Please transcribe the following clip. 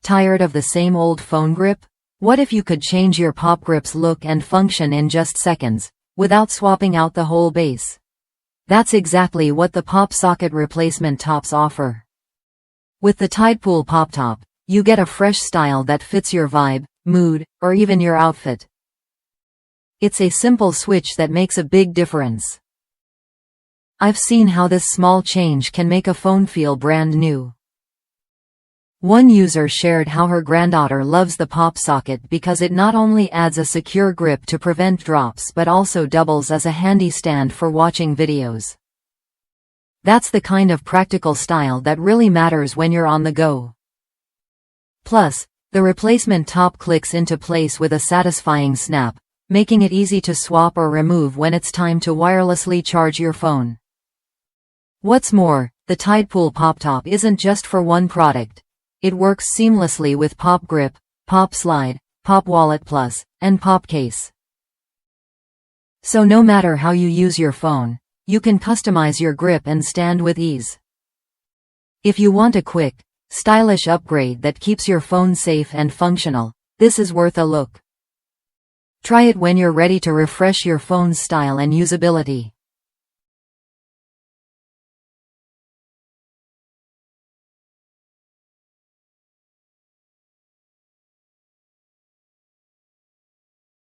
Tired of the same old phone grip? What if you could change your PopGrip's look and function in just seconds, without swapping out the whole base? That's exactly what the PopSocket replacement tops offer. With the tidepool PopTop, you get a fresh style that fits your vibe, mood, or even your outfit. It's a simple switch that makes a big difference. I've seen how this small change can make a phone feel brand new. One user shared how her granddaughter loves the PopSocket because it not only adds a secure grip to prevent drops but also doubles as a handy stand for watching videos. That's the kind of practical style that really matters when you're on the go. Plus, the replacement top clicks into place with a satisfying snap, making it easy to swap or remove when it's time to wirelessly charge your phone. What's more, the tidepool PopTop isn't just for one product. It works seamlessly with PopGrip, PopSlide, PopWallet Plus, and PopCase. So no matter how you use your phone, you can customize your grip and stand with ease. If you want a quick, stylish upgrade that keeps your phone safe and functional, this is worth a look. Try it when you're ready to refresh your phone's style and usability.